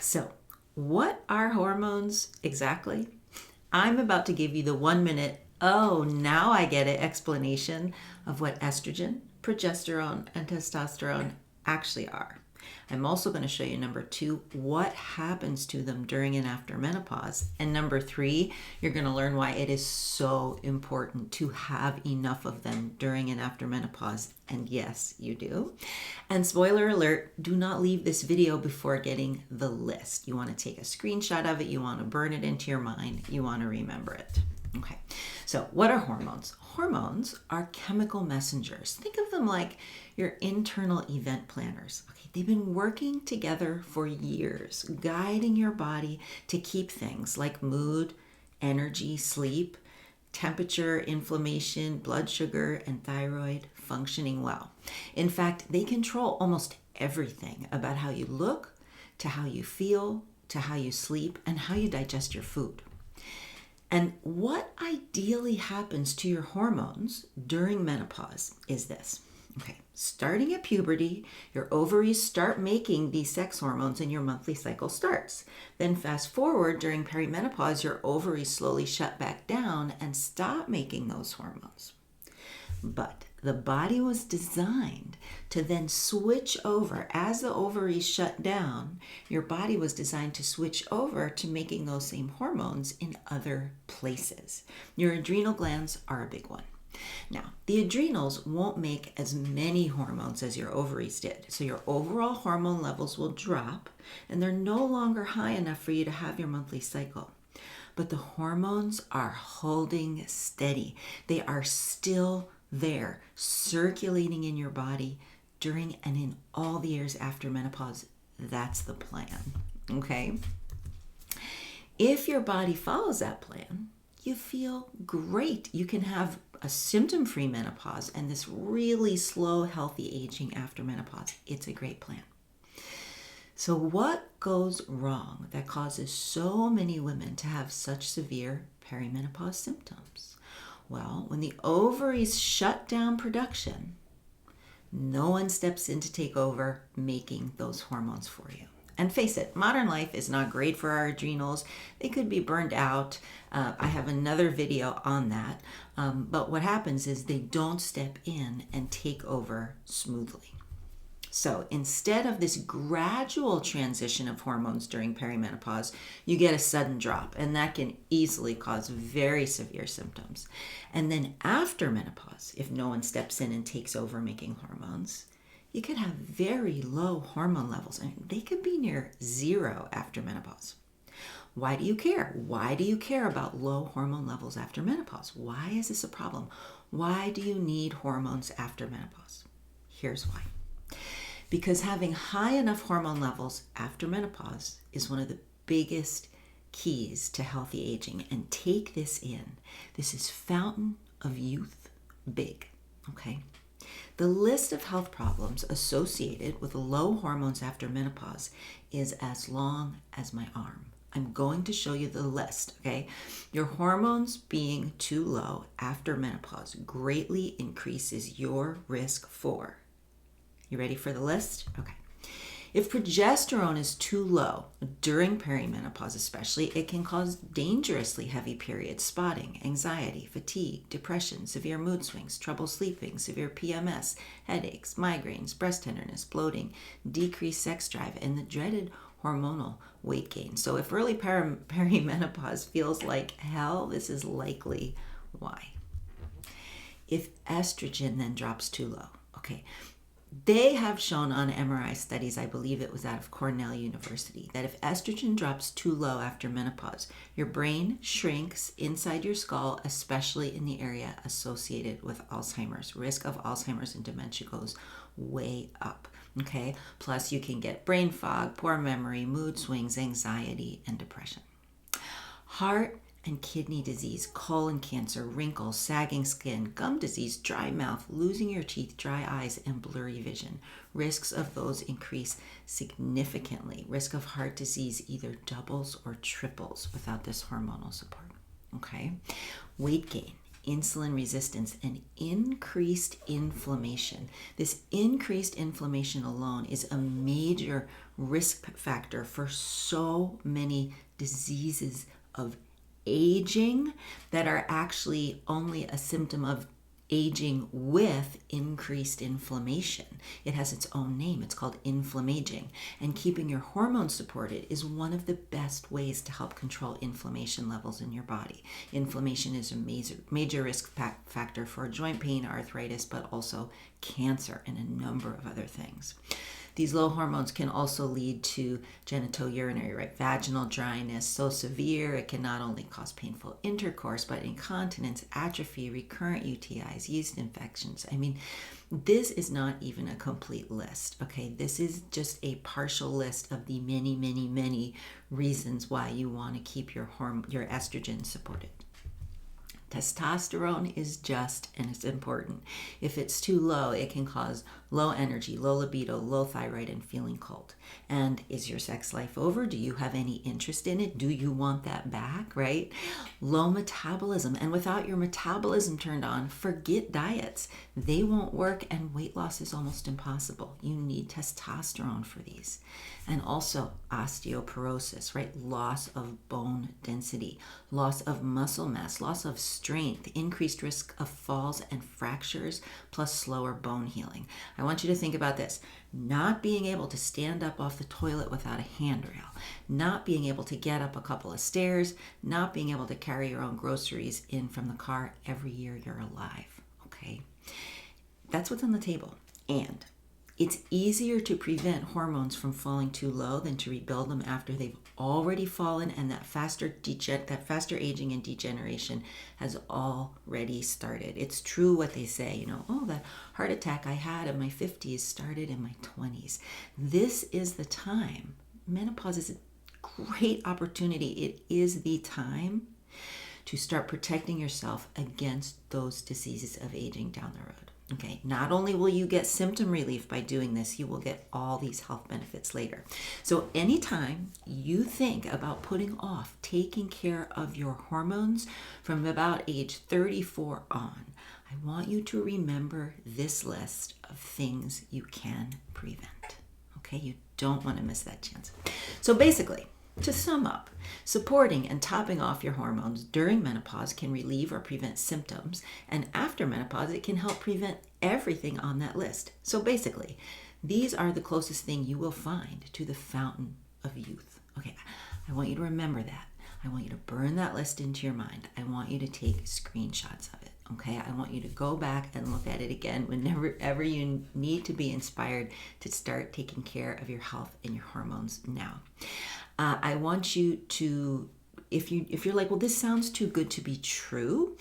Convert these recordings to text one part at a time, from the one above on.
So, what are hormones exactly? I'm about to give you the 1 minute, oh, now I get it explanation of what estrogen, progesterone, and testosterone actually are. I'm also going to show you number 2, what happens to them during and after menopause. And number 3, you're going to learn why it is so important to have enough of them during and after menopause. And yes, you do. And spoiler alert, do not leave this video before getting the list. You want to take a screenshot of it. You want to burn it into your mind. You want to remember it. Okay, so what are hormones? Hormones are chemical messengers. Think of them like your internal event planners. Okay, they've been working together for years, guiding your body to keep things like mood, energy, sleep, temperature, inflammation, blood sugar, and thyroid functioning well. In fact, they control almost everything about how you look, to how you feel, to how you sleep, and how you digest your food. And what ideally happens to your hormones during menopause is this. Okay, starting at puberty, your ovaries start making these sex hormones and your monthly cycle starts. Then fast forward, during perimenopause, your ovaries slowly shut back down and stop making those hormones. But the body was designed to then switch over. As the ovaries shut down, your body was designed to switch over to making those same hormones in other places. Your adrenal glands are a big one. Now, the adrenals won't make as many hormones as your ovaries did, so your overall hormone levels will drop, and they're no longer high enough for you to have your monthly cycle. But the hormones are holding steady. They are still there, circulating in your body during and in all the years after menopause. That's the plan, okay? If your body follows that plan, you feel great. You can have a symptom-free menopause and this really slow, healthy aging after menopause. It's a great plan. So what goes wrong that causes so many women to have such severe perimenopause symptoms? Well, when the ovaries shut down production, no one steps in to take over making those hormones for you. And face it, modern life is not great for our adrenals. They could be burned out. I have another video on that. But what happens is they don't step in and take over smoothly. So instead of this gradual transition of hormones during perimenopause, you get a sudden drop, and that can easily cause very severe symptoms. And then after menopause, if no one steps in and takes over making hormones, you could have very low hormone levels, and they could be near zero after menopause. Why do you care? Why do you care about low hormone levels after menopause? Why is this a problem? Why do you need hormones after menopause? Here's why. Because having high enough hormone levels after menopause is one of the biggest keys to healthy aging. And take this in. This is fountain of youth big, okay? The list of health problems associated with low hormones after menopause is as long as my arm. I'm going to show you the list, okay? Your hormones being too low after menopause greatly increases your risk for. You ready for the list? Okay. If progesterone is too low during perimenopause especially, it can cause dangerously heavy periods, spotting, anxiety, fatigue, depression, severe mood swings, trouble sleeping, severe PMS, headaches, migraines, breast tenderness, bloating, decreased sex drive, and the dreaded hormonal weight gain. So if early perimenopause feels like hell, this is likely why. If estrogen then drops too low, okay, they have shown on MRI studies, I believe it was out of Cornell University, that if estrogen drops too low after menopause, your brain shrinks inside your skull, especially in the area associated with Alzheimer's. Risk of Alzheimer's and dementia goes way up, okay? Plus you can get brain fog, poor memory, mood swings, anxiety, and depression. Heart and kidney disease, colon cancer, wrinkles, sagging skin, gum disease, dry mouth, losing your teeth, dry eyes, and blurry vision. Risks of those increase significantly. Risk of heart disease either doubles or triples without this hormonal support. Okay? Weight gain insulin resistance and increased inflammation. This increased inflammation alone is a major risk factor for so many diseases of aging that are actually only a symptom of aging with increased inflammation. It has its own name. It's called inflammaging. And keeping your hormones supported is one of the best ways to help control inflammation levels in your body. Inflammation is a major risk factor for joint pain, arthritis, but also cancer and a number of other things. These low hormones can also lead to genitourinary, right? Vaginal dryness, so severe it can not only cause painful intercourse, but incontinence, atrophy, recurrent UTIs, yeast infections. I mean, this is not even a complete list, okay? This is just a partial list of the many, many, many reasons why you want to keep your estrogen supported. Testosterone is just as important. If it's too low, it can cause low energy, low libido, low thyroid, and feeling cold. And is your sex life over? Do you have any interest in it? Do you want that back, right? Low metabolism. And without your metabolism turned on, forget diets. They won't work, and weight loss is almost impossible. You need testosterone for these. And also osteoporosis, right? Loss of bone density, loss of muscle mass, loss of strength, increased risk of falls and fractures, plus slower bone healing. I want you to think about this. Not being able to stand up off the toilet without a handrail, not being able to get up a couple of stairs, not being able to carry your own groceries in from the car every year you're alive, okay? That's what's on the table. And it's easier to prevent hormones from falling too low than to rebuild them after they've already fallen, and that faster aging and degeneration has already started. It's true what they say, that heart attack I had in my 50s started in my 20s. This is the time. Menopause is a great opportunity. It is the time to start protecting yourself against those diseases of aging down the road. Okay, not only will you get symptom relief by doing this, you will get all these health benefits later. So anytime you think about putting off taking care of your hormones from about age 34 on, I want you to remember this list of things you can prevent. Okay, you don't want to miss that chance. So basically, to sum up, supporting and topping off your hormones during menopause can relieve or prevent symptoms, and after menopause, it can help prevent everything on that list. So basically, these are the closest thing you will find to the fountain of youth. Okay, I want you to remember that. I want you to burn that list into your mind. I want you to take screenshots of it. Okay, I want you to go back and look at it again whenever ever you need to be inspired to start taking care of your health and your hormones now. I want you to, if you're like, well, this sounds too good to be true,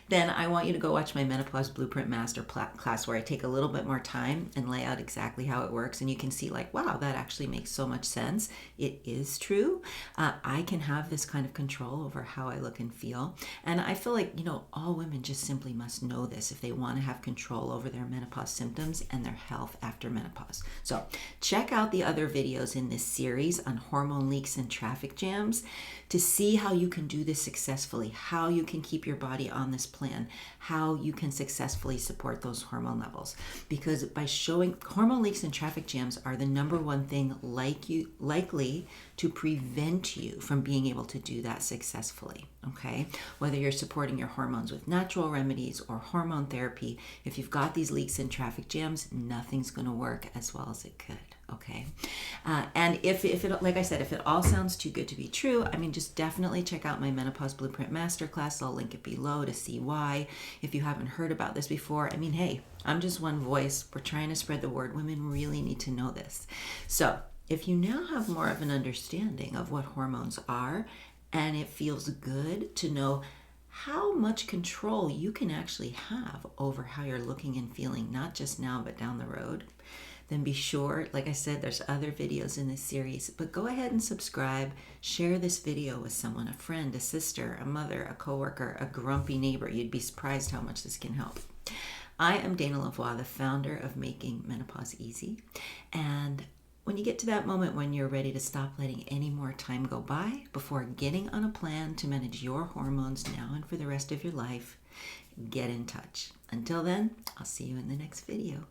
then I want you to go watch my Menopause Blueprint Master class, where I take a little bit more time and lay out exactly how it works. And you can see like, wow, that actually makes so much sense. It is true. I can have this kind of control over how I look and feel. And I feel like, all women just simply must know this if they want to have control over their menopause symptoms and their health after menopause. So check out the other videos in this series on hormone leaks and traffic jams to see how you can do this successfully, how you can keep your body on this plan, how you can successfully support those hormone levels. Because by showing hormone leaks and traffic jams are the number one thing likely to prevent you from being able to do that successfully, okay? Whether you're supporting your hormones with natural remedies or hormone therapy, if you've got these leaks and traffic jams, nothing's gonna work as well as it could. Okay, and if it, like I said, if it all sounds too good to be true, just definitely check out my Menopause Blueprint Masterclass. I'll link it below to see why. If you haven't heard about this before, hey, I'm just one voice. We're trying to spread the word. Women really need to know this. So if you now have more of an understanding of what hormones are, and it feels good to know how much control you can actually have over how you're looking and feeling, not just now, but down the road, then be sure, like I said, there's other videos in this series, but go ahead and subscribe, share this video with someone, a friend, a sister, a mother, a coworker, a grumpy neighbor. You'd be surprised how much this can help. I am Dana Lavoie, the founder of Making Menopause Easy, and When you get to that moment when you're ready to stop letting any more time go by before getting on a plan to manage your hormones now and for the rest of your life, get in touch. Until then, I'll see you in the next video.